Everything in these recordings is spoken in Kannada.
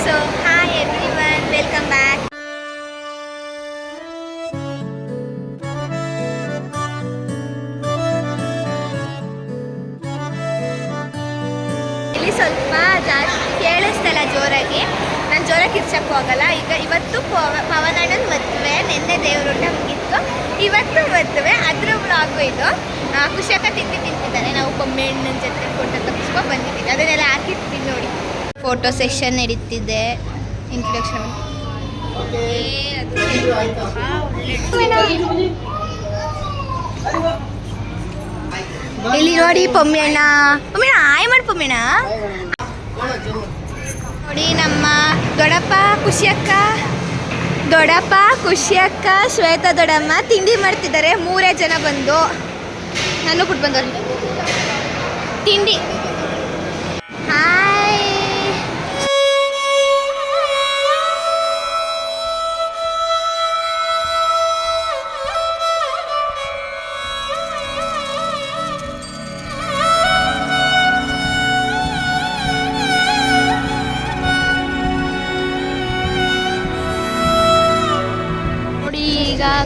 So, hi everyone, welcome back. ಇಲ್ಲಿ ಸ್ವಲ್ಪ ಜಾಸ್ತಿ ಕೇಳಿಸ್ತಲ್ಲ ಜೋರಾಗಿ. ನಾನು ಜೋರಾಗಿ ಕಿರ್ಚಕ್ಕೆ ಹೋಗಲ್ಲ. ಇವತ್ತು ಪವನಣ್ಣನ ಮದುವೆ, ನಿನ್ನೆ ದೇವರುಂಡ ಮುಗಿತ್ತು. ಇವತ್ತು ಮದುವೆ, ಅದ್ರ ವ್ಲಾಗು ಇದು. ಖುಷಿಯಾಗ ತಿಂತಿದ್ದಾರೆ. ನಾವು ಬೊಮ್ಮೆಣ್ಣನ ಜೊತೆ ಫೋಟೋ ತೆಗಿಸ್ಕೊಂಡು ಬಂದಿದ್ದೀವಿ. ಅದನ್ನೆಲ್ಲ ಹಾಕಿರ್ತೀವಿ ನೋಡಿ. ಫೋಟೋ ಸೆಷನ್ ನಡೀತಿದೆ. ಇಂಟ್ರೊಡಕ್ಷನ್ ಇಲ್ಲಿ ನೋಡಿ ಪೊಮ್ಮೆಣ್ಣ ಆಯ್ ಮಾಡಿ ಪೊಮ್ಮೆಣ್ಣ ನೋಡಿ. ನಮ್ಮ ದೊಡ್ಡಪ್ಪ ಖುಷಿಯಕ್ಕ ಶ್ವೇತಾ ದೊಡ್ಡಮ್ಮ ತಿಂಡಿ ಮಾಡ್ತಿದ್ದಾರೆ. 3 ಜನ ಬಂದು ನಾನು ಬಿಟ್ಟು ಬಂದವ್ರು ತಿಂಡಿ. ಹಾಯ್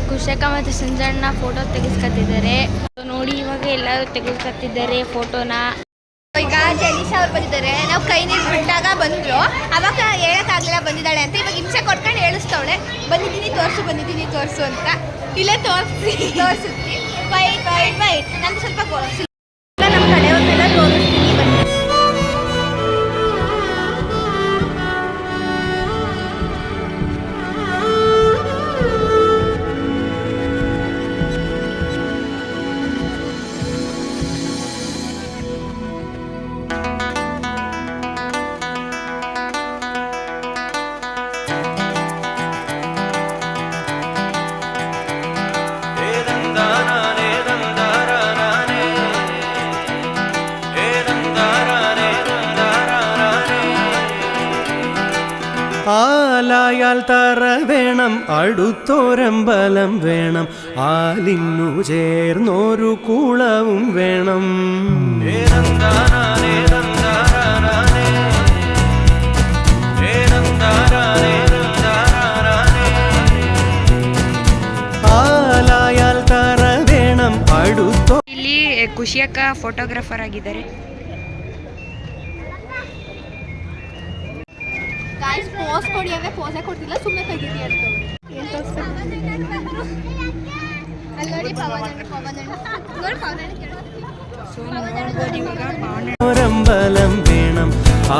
ಖುಷಿಯಕ್ಕ ಮತ್ತು ಸಂಜಣ್ಣ ಫೋಟೋ ತೆಗೆಸ್ಕೊತಿದ್ದಾರೆ ನೋಡಿ. ಇವಾಗ ಎಲ್ಲರೂ ತೆಗೆಸ್ಕೊತಿದ್ದಾರೆ ಫೋಟೋನ. ಈಗ ಜಲೀಶಾ ಅವ್ರು ಬಂದಿದ್ದಾರೆ. ನಾವು ಕೈ ನೀರು ಬಿಟ್ಟಾಗ ಬಂದ್ರು. ಅವಾಗ ಹೇಳಕ್ಕಾಗಲಿಲ್ಲ ಬಂದಿದ್ದಾಳೆ ಅಂತ. ಇವಾಗ ಹಿಂಸೆ ಕೊಟ್ಕೊಂಡು ಹೇಳಿಸ್ತವಳೆ, ಬಂದಿದ್ದೀನಿ ತೋರಿಸು ಅಂತ. ಇಲ್ಲೇ ತೋರಿಸಿದ್ವಿ. ವೈಟ್ ನಮ್ಗೆ ಸ್ವಲ್ಪ ನಮ್ಮ ಕಡೆಯವ್ರನ್ನೆಲ್ಲ ತೋರಿಸ್ತೀನಿ ಬನ್ನಿ. ആലായാൽ തറ വേണം, അടുത്തോരമ്പലം വേണം, ആലിന്നു ചേർന്നൊരു കുളവും വേണം. ആലായാൽ തറ വേണം, അടുത്തോ. ಇಲ್ಲಿ ಖುಷಿಯಕ್ಕ ಫೋಟೋಗ್ರಾಫರ್ ಆಗಿದ್ದಾರೆ. ಪೋಸ್ ಕೊಡಿ ಅಂದ್ರೆ ಪೋಸೇ ಕೊಡ್ತಿಲ್ಲ, ಸುಮ್ಮನೆ ತೆಗೀರಿ ಅಂತ. ഒരമ്പലം വേണം,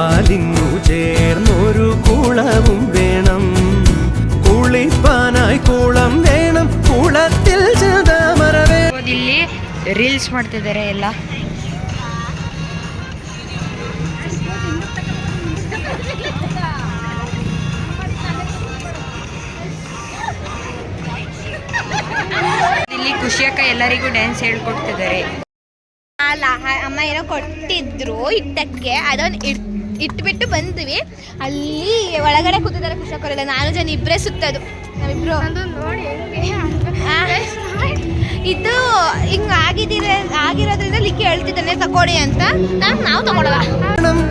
ആലിന്നു ചേർന്നൊരു കുളവും വേണം, കുളിപ്പാനായി കുളം വേണം, കുളത്തിൽ ചെതാമരവേ. ಇಲ್ಲಿ ರೀಲ್ಸ್ ಮಾಡ್ತಿದ್ದಾರೆ ಎಲ್ಲ. ಇಲ್ಲಿ ಖುಷಿಯಕ್ಕ ಎಲ್ಲರಿಗೂ ಡ್ಯಾನ್ಸ್ ಹೇಳ್ಕೊಡ್ತಿದ್ದಾರೆ. ಅಲ್ಲ, ಅಮ್ಮ ಏನೋ ಕೊಟ್ಟಿದ್ರು ಇಟ್ಟಕ್ಕೆ, ಅದನ್ನು ಇಟ್ಬಿಟ್ಟು ಬಂದ್ವಿ. ಅಲ್ಲಿ ಒಳಗಡೆ ಕೂತಿದ್ದಾರೆ ಖುಷಿಯಕ್ಕರೆಲ್ಲ. 4 ಜನ, ಇಬ್ಬರೇ ಸುತ್ತದು ನಾವಿಬ್ರು. ಇದು ಹಿಂಗ ಆಗಿರೋದ್ರಿಂದ ಲಿಕ್ಕಿ ಹೇಳ್ತಿದ್ದಾನೆ ತಗೊಳ್ಳಿ ಅಂತ. ನಾವು ತಗೊಳ್ಳಲ್ಲ.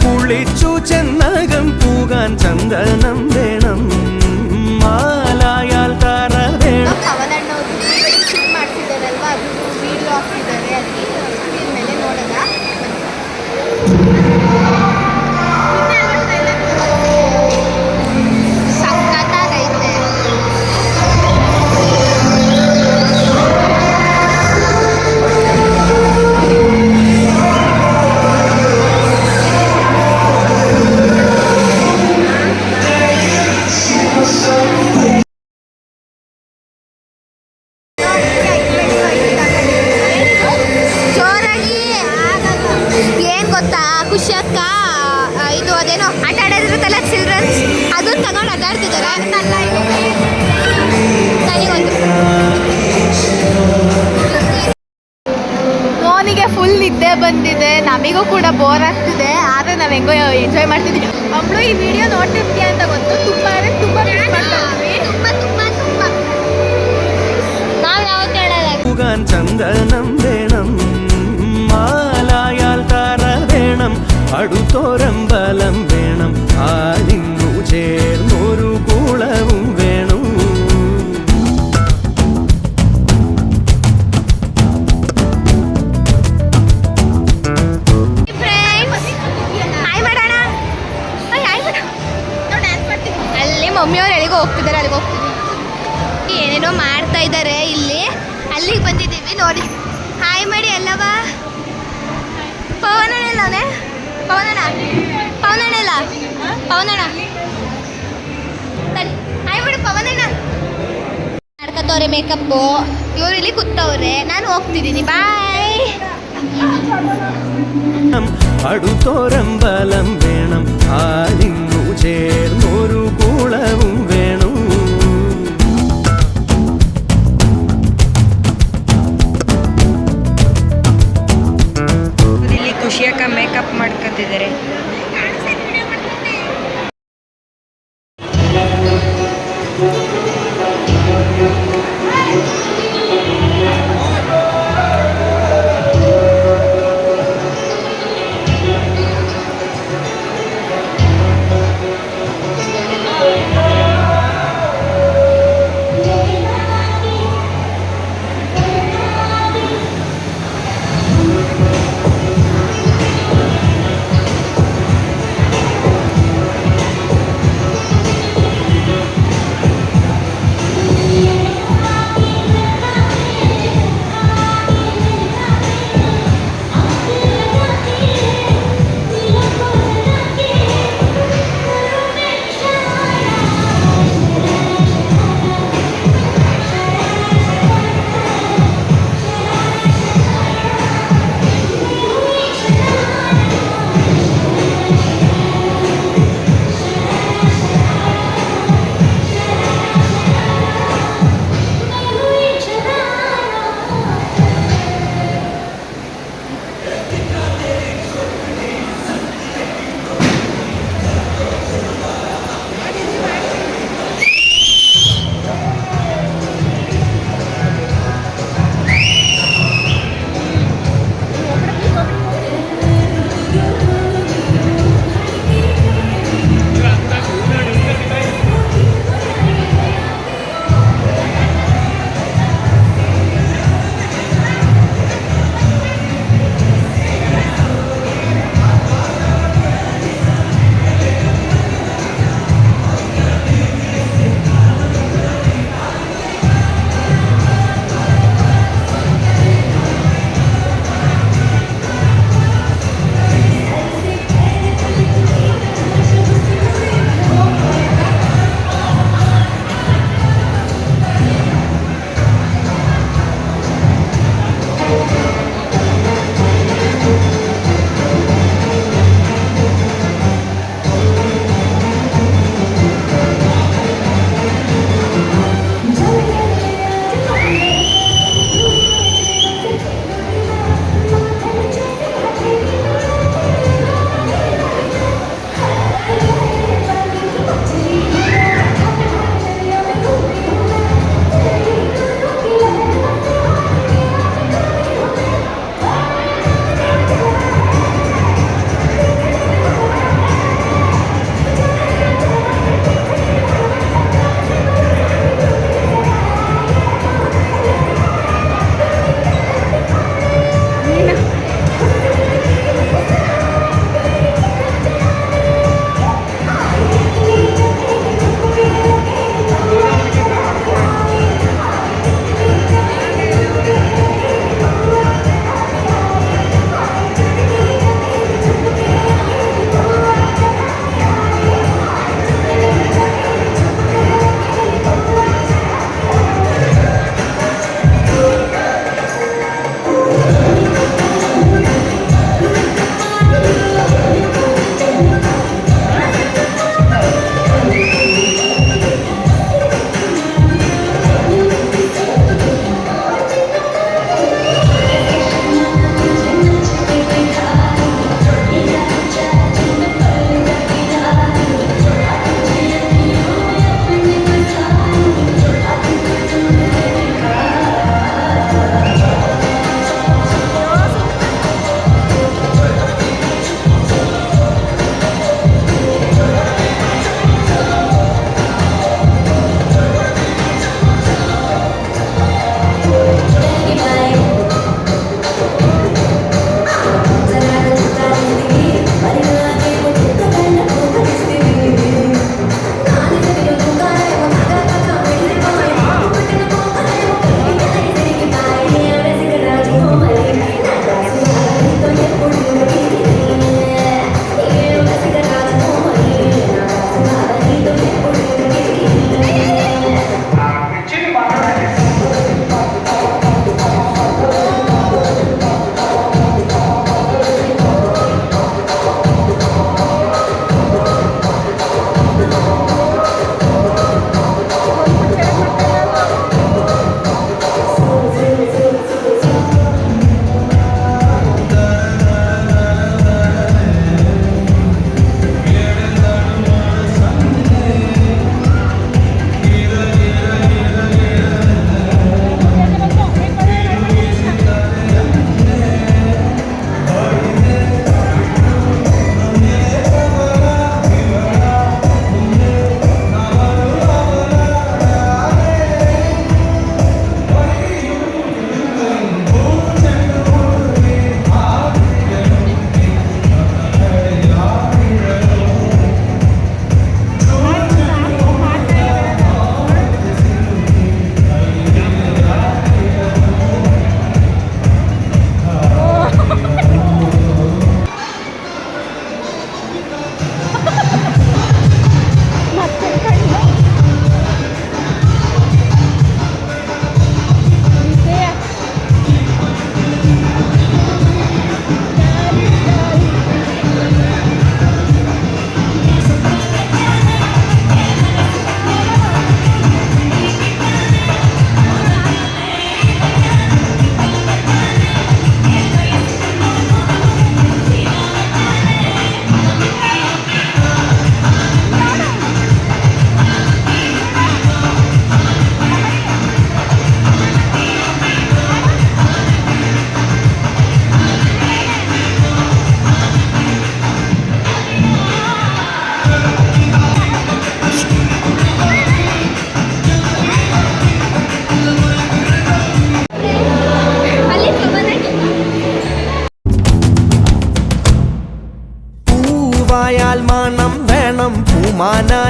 കുളിച്ചു ചെന്നകം പൂകാൻ ചന്ദനം വേണം, മാലായാൽ തറ വേണം. ಪವನಣ್ಣವ್ರು ಶೂಟ್ ಮಾಡ್ತಿದ್ದಾರಲ್ವಾ, ಅದು ವಿಡಿಯೋ ಹಾಕ್ತಿದ್ದಾರೆ. ಅಲ್ಲಿ ಸ್ಕ್ರೀನ್ ಮೇಲೆ ನೋಡೋಣ. ಸಖತ್ತಾಗೈತೆ. ಖುಷಿಯಕ್ಕ ಇದು ಅದೇನೋ ಆಟ ಆಡೋದಿರುತ್ತಲ್ಲ, ಚಿಲ್ಡ್ರನ್ಸ್, ಅದನ್ನ ತಗೊಂಡು ಅಡ್ಡಾಡ್ತಿದ್ದಾರೆ. ಮೋನಿಗೆ ಫುಲ್ ನಿದ್ದೆ ಬಂದಿದೆ, ನಮಗೂ ಕೂಡ ಬೋರ್ ಆಗ್ತಿದೆ. ಆದರೆ ನಾವು ಹೆಂಗೋ ಎಂಜಾಯ್ ಮಾಡ್ತಿದ್ದೀವಿ. ಅವಳು ಈ ವಿಡಿಯೋ ನೋಡ್ತಿರ್ತೀಯ ಅಂತ ಗೊತ್ತು. ತುಂಬ ಮಿಸ್ ಮಾಡ್ತಾ ಇದ್ವಿ. ನಾವು ಯಾವತ್ತೂ ಹೇಳಲ್ಲ. ചന്ദനം വേണം, മാലായാൽ തറ വേണം, അടുത്തോരമ്പലം വേണം, ആലിന്നു ചേ ಮಮ್ಮಿಯವ್ರು ಎಲ್ಲಿಗೋ ಹೋಗ್ತಿದ್ದಾರೆ, ಅಲ್ಲಿಗೆ ಹೋಗ್ತಿದ್ದೀವಿ. ಏನೇನೋ ಮಾಡ್ತಾ ಇದ್ದಾರೆ ಇಲ್ಲಿ. ಅಲ್ಲಿಗೆ ಬಂದಿದ್ದೀವಿ ನೋಡಿ. ಹಾಯ್ ಮಾಡಿ ಅಲ್ಲವ ಪವನಣ್ಣ ಅವನೇ. ಪವನಣ್ಣ ಪವನಣ್ಣ ಪವನಣ್ಣ ಸರಿ ಹಾಯ್ ಮಾಡಿ ಪವನಣ್ಣ. ಮಾಡ್ಕೊತವ್ರೆ ಮೇಕಪ್ಪು. ಇವ್ರು ಇಲ್ಲಿ ಕೂತವ್ರೆ, ನಾನು ಹೋಗ್ತಿದ್ದೀನಿ. ಬಾಯ್. അടുത്തോരമ്പലം വേണം, ആലിങ്ങു ചേർന്നൊരു കുളവും വേണം. ಇಲ್ಲಿ ಖುಷಿಯಕ್ಕ ಮೇಕಪ್ ಮಾಡ್ಕೊತಿದ್ದಾರೆ.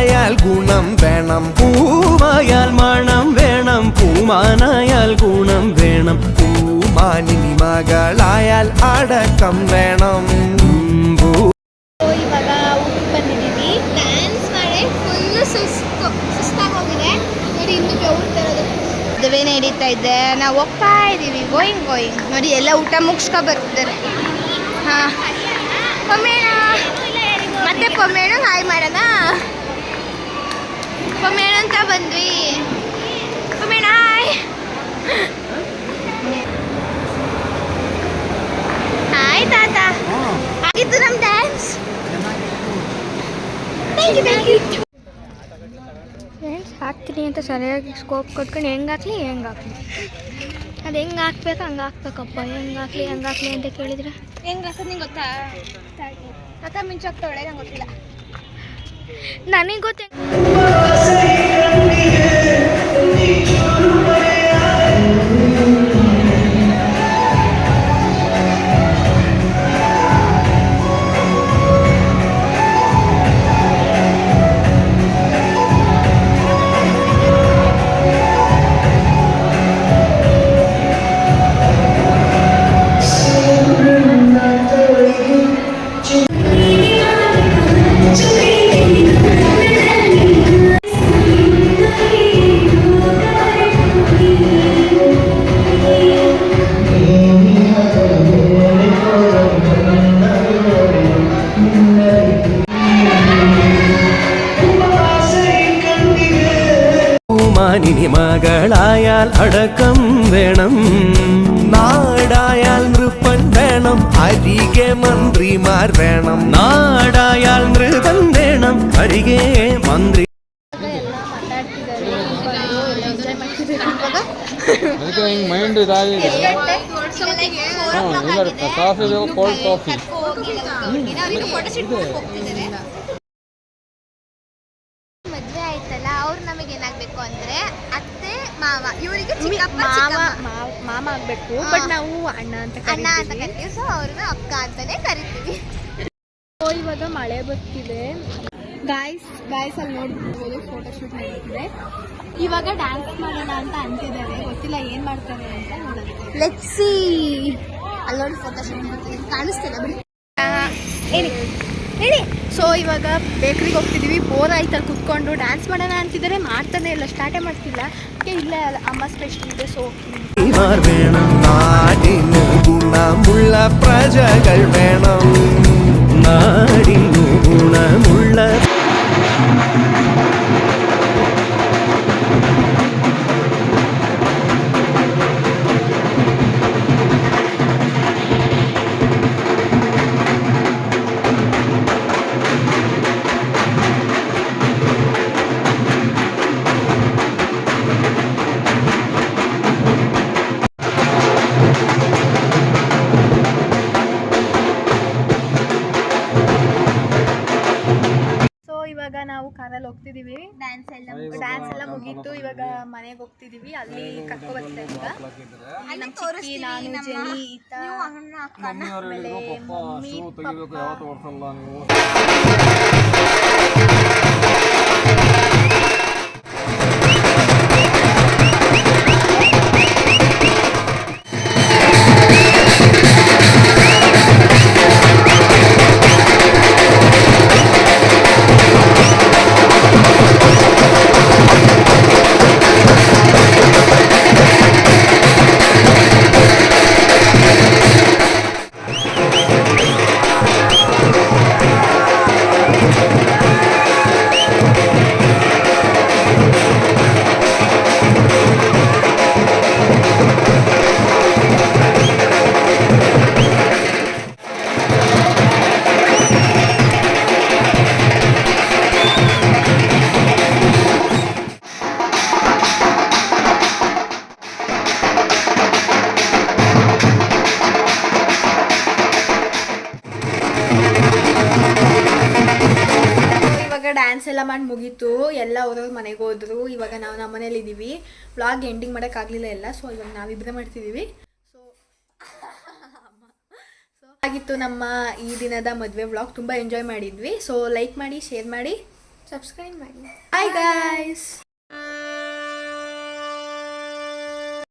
പൂവായാൽ ഗുണം വേണം, പൂവായാൽ മണം വേണം, പൂമാനായാൽ ഗുണം വേണം, പൂമാനിനി മകളായാൽ അടക്കം വേണം. ಇವಾಗ ಊಟಕ್ಕೆ ಬಂದಿದ್ದೀವಿ. ಡ್ಯಾನ್ಸ್ ಮಾಡಿ ಫುಲ್ಲು ಸುಸ್ತಾಗಿ ಹೋಗಿದೆ ನೋಡಿ. ಇನ್ನು ಬೆವ್ರು ಮದುವೆ ನಡೀತಾ ಇದೆ, ನಾವು ಹೋಗ್ತಾ ಇದ್ದೀವಿ. ಗೋಯಿಂಗ್ ನೋಡಿ, ಎಲ್ಲ ಊಟ ಮುಗಿಸ್ಕೊ ಬರ್ತಿದ್ದಾರೆ. ಹಾಂ ಪೊಮ್ಮೇಣ, ಮತ್ತೆ ಪೊಮ್ಮೇಣ ಹಾಯ್ ಮಾಡೋಣ. ಪೊಮ್ಮೇಣ ಅಂತ ಬಂದ್ವಿ. ಪೊಮ್ಮೇಣ ಹಾಯ್. ಹಾಯ್ ತಾತ. ಆಗಿತ್ತು ನಮ್ಮ ಡ್ಯಾನ್ಸ್. Thank you. ಫ್ರೆಂಡ್ಸ್, ಹಾಕ್ತೀನಿ ಅಂತ ಸರಿಯಾಗಿ ಸ್ಕೋಪ್ ಕೊಟ್ಕೊಂಡು ಹೆಂಗೆ ಹಾಕ್ಲಿ ಅದು ಹೆಂಗೆ ಹಾಕ್ಬೇಕು ಹಂಗೆ ಹಾಕ್ಬೇಕಪ್ಪ. ಹೆಂಗೆ ಹಾಕ್ಲಿ ಅಂತ ಕೇಳಿದ್ರೆ ಹೆಂಗೆ ಹಾಕೋದು ನಿಂಗೆ ಗೊತ್ತಾ? ಅಕ್ಕ ಮಿಂಚಾಗ್ತಾವಳೆ, ನಂಗೆ ಗೊತ್ತಿಲ್ಲ. ನನಗೆ ಗೊತ್ತ. പൂമാനിനി മകളായാൽ അടക്കം വേണം, നാടായാൽ നൃപ്പൻ വേണം, അരികെ മന്ത്രിമാർ വേണം, നാടായാൽ നൃപൻ വേണം, അരികെ മന്ത്രി. ಮೈಂಡ್ ಇದಾಗಿದೆ. ಕಾಫಿ ಬೇಕು, ಕೋಲ್ಡ್ ಕಾಫಿ. ಮದ್ವೆ ಆಯ್ತಲ್ಲ, ಅವ್ರು ನಮಗೆ ಏನಾಗ್ಬೇಕು ಅಂದ್ರೆ ಅತ್ತೆ ಮಾವ, ಇವರಿಗೆ ಮಾಮ ಆಗ್ಬೇಕು. ಬಟ್ ನಾವು ಅಣ್ಣ ಅಂತ ಕರಿತೀವಿ. ಸೊ ಅವ್ರನ್ನ ಅಕ್ಕ ಅಂತಾನೆ ಕರಿತೀವಿ. ಇವಾಗ ಮಳೆ ಬರ್ತಿದೆ ಗಾಯ್ಸ್ ಅಲ್ಲಿ ನೋಡ್ಬೋದು. ಫೋಟೋ ಶೂಟ್ ನಡೀತಿದೆ. ಇವಾಗ ಡ್ಯಾನ್ಸ್ ಮಾಡೋಣ ಅಂತ ಅಂತಿದ್ದಾರೆ, ಗೊತ್ತಿಲ್ಲ ಏನ್ ಮಾಡ್ತಾರೆ ಅಂತ ನೋಡೋದು. Let's see. ಅಲ್ಲೋಡಿ ಫೋಟೋ ಶೂಟ್ ಮಾಡ್ತಿದ್ದೀವಿ, ಕಾಣಿಸ್ತಿಲ್ಲ ಬಿಡಿ. ಹೇಳಿ. ಸೊ ಇವಾಗ ಬೇಕ್ರಿಗೆ ಹೋಗ್ತಿದ್ದೀವಿ. ಬೋರ್ ಆಯ್ತಲ್ಲಿ ಕುತ್ಕೊಂಡು ಡ್ಯಾನ್ಸ್ ಮಾಡೋಣ ಅಂತಿದ್ದಾರೆ, ಮಾಡ್ತಾನೆ ಇಲ್ಲ, ಸ್ಟಾರ್ಟೇ ಮಾಡ್ತಿಲ್ಲ. ಇಲ್ಲ ಅಮ್ಮ ಸ್ಪೆಷಲ್ ಇದೆ. ಸೊ വേണം, നാടിന് ഗുണമുള്ള പ്രജകൾ വേണം, നാടിനു ഗുണമുള്ള. ಇವಾಗ ನಾವು ಕಾರಲ್ಲಿ ಹೋಗ್ತಿದೀವಿ. ಡ್ಯಾನ್ಸ್ ಎಲ್ಲ ಮುಗೀತು. ಇವಾಗ ಮನೆಗೆ ಹೋಗ್ತಿದೀವಿ. ಅಲ್ಲಿ ಕರ್ಕೊ ಬರ್ತಾ ಇದ್ದ ನಮ್ಮ ಚಿಕ್ಕಿ, ನಾನು, ಜೆನಿ, ಈತ, ಆಮೇಲೆ ಮಮ್ಮಿ, ಡ್ಯಾನ್ಸ್ ಎಲ್ಲ ಮಾಡಿ ಮುಗೀತು. ಎಲ್ಲ ಅವ್ರವ್ರ ಮನೆಗೆ ಹೋದ್ರು. ಇವಾಗ ನಾವು ನಮ್ಮ ಮನೇಲಿ ಇದ್ದೀವಿ. ವ್ಲಾಗ್ ಎಂಡಿಂಗ್ ಮಾಡೋಕ್ಕಾಗಲಿಲ್ಲ ಎಲ್ಲ. ಸೊ ಇವಾಗ ನಾವಿಬ್ಬರೇ ಮಾಡ್ತಿದ್ದೀವಿ. ಸೊ ಆಗಿತ್ತು ನಮ್ಮ ಈ ದಿನದ ಮದುವೆ ವ್ಲಾಗ್. ತುಂಬ ಎಂಜಾಯ್ ಮಾಡಿದ್ವಿ. ಸೊ ಲೈಕ್ ಮಾಡಿ, ಶೇರ್ ಮಾಡಿ, ಸಬ್ಸ್ಕ್ರೈಬ್ ಮಾಡಿ. Bye guys.